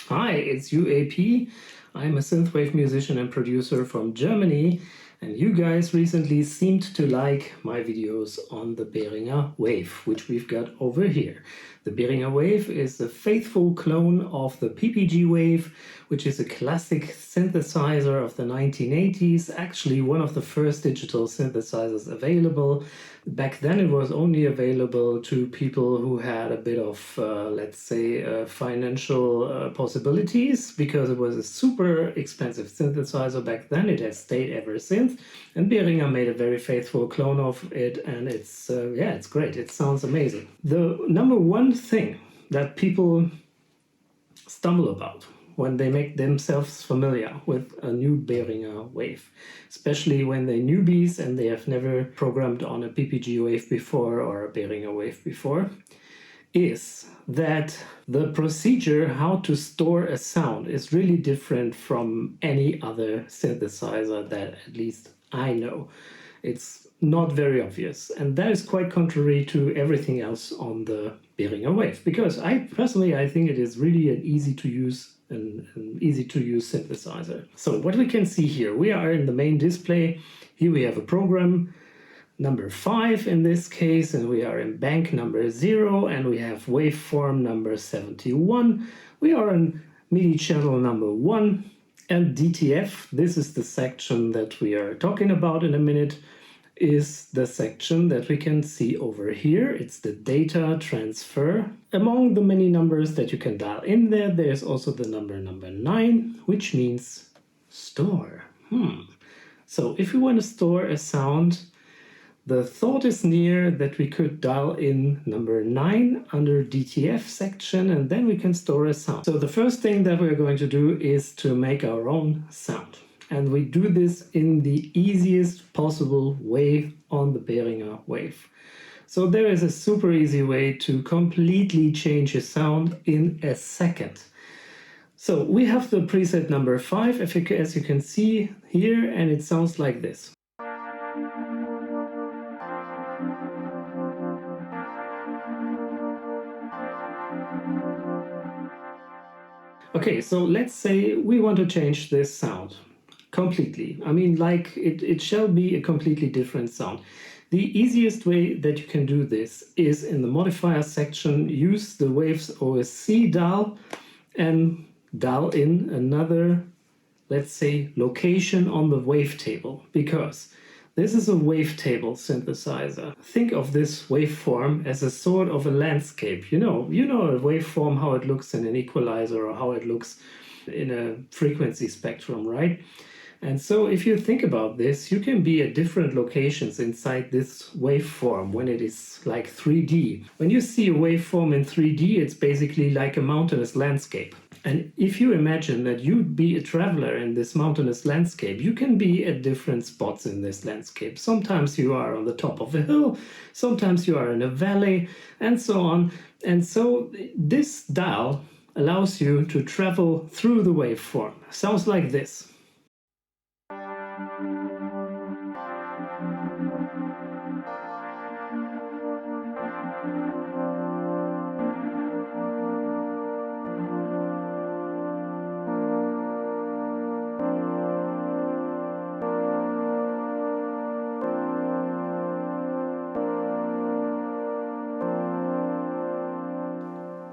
Hi, it's UAP. I'm a synthwave musician and producer from Germany, and you guys recently seemed to like my videos on the Behringer WAVE, which we've got over here. The Behringer WAVE is a faithful clone of the PPG Wave, which is a classic synthesizer of the 1980s, actually one of the first digital synthesizers available. Back then it was only available to people who had a bit of, let's say, financial possibilities, because it was a super expensive synthesizer back then. It has stayed ever since, and Behringer made a very faithful clone of it, and it's great. It sounds amazing. The number one thing that people stumble about when they make themselves familiar with a new Behringer Wave, especially when they're newbies and they have never programmed on a PPG Wave before or a Behringer Wave before, is that the procedure how to store a sound is really different from any other synthesizer that at least I know. It's not very obvious, and that is quite contrary to everything else on the Behringer Wave, because I think it is really an easy to use synthesizer. So what we can see here, we are in the main display. Here we have a program number 5 in this case, and we are in bank number 0, and we have waveform number 71. We are in MIDI channel number 1, and DTF, this is the section that we are talking about in a minute, is the section that we can see over here. It's the data transfer. Among the many numbers that you can dial in there, there's also the number 9, which means store. So if we want to store a sound, the thought is near that we could dial in number 9 under DTF section, and then we can store a sound. So the first thing that we're going to do is to make our own sound. And we do this in the easiest possible way on the Behringer Wave. So there is a super easy way to completely change a sound in a second. So we have the preset number 5, as you can see here, and it sounds like this. Okay, so let's say we want to change this sound completely. I mean, like it shall be a completely different sound. The easiest way that you can do this is in the modifier section, use the Waves OSC dial and dial in another, let's say, location on the wavetable, because this is a wavetable synthesizer. Think of this waveform as a sort of a landscape. You know a waveform, how it looks in an equalizer or how it looks in a frequency spectrum, right? And so if you think about this, you can be at different locations inside this waveform when it is like 3D. When you see a waveform in 3D, it's basically like a mountainous landscape. And if you imagine that you'd be a traveler in this mountainous landscape, you can be at different spots in this landscape. Sometimes you are on the top of a hill, sometimes you are in a valley, and so on. And so this dial allows you to travel through the waveform. Sounds like this.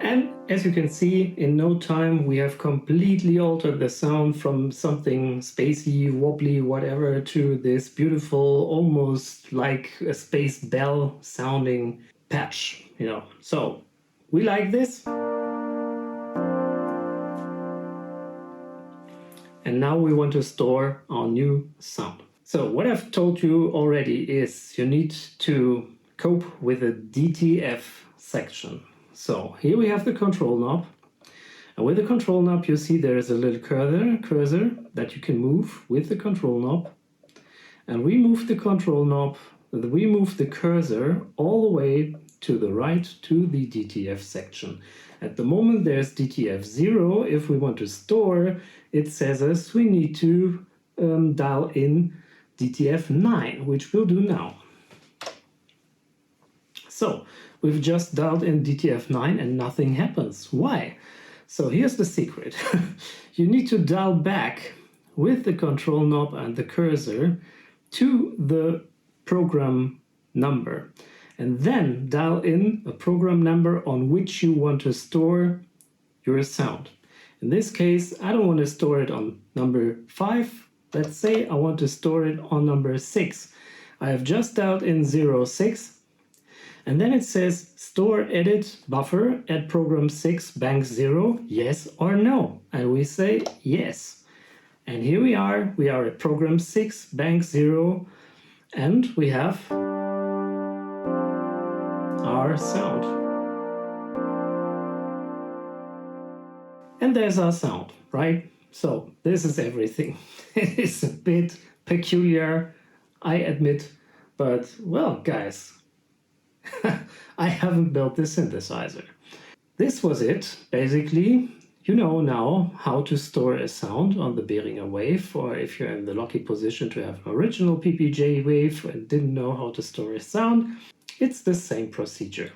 And as you can see, in no time we have completely altered the sound from something spacey, wobbly, whatever, to this beautiful, almost like a space bell sounding patch, So we like this. And now we want to store our new sound. So what I've told you already is you need to cope with the DTF section. So here we have the control knob, and with the control knob you see there is a little cursor that you can move with the control knob, and we move the control knob, we move the cursor all the way to the right to the DTF section. At the moment there's DTF 0. If we want to store, it says us we need to dial in DTF 9, which we'll do now. So we've just dialed in DTF 9 and nothing happens. Why? So here's the secret. You need to dial back with the control knob and the cursor to the program number, and then dial in a program number on which you want to store your sound. In this case, I don't want to store it on number 5. Let's say I want to store it on number 6. I have just dialed in 06, and then it says store edit buffer at program 6 bank 0, yes or no. And we say yes. And here we are at program 6 bank 0, and we have our sound. And there's our sound, right? So this is everything. It is a bit peculiar, I admit, but well, guys, I haven't built this synthesizer. This was it, basically. You know now how to store a sound on the Behringer Wave, or if you're in the lucky position to have an original PPG Wave and didn't know how to store a sound, it's the same procedure.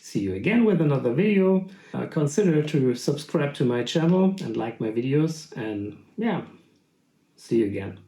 See you again with another video. Consider to subscribe to my channel and like my videos, and yeah, see you again.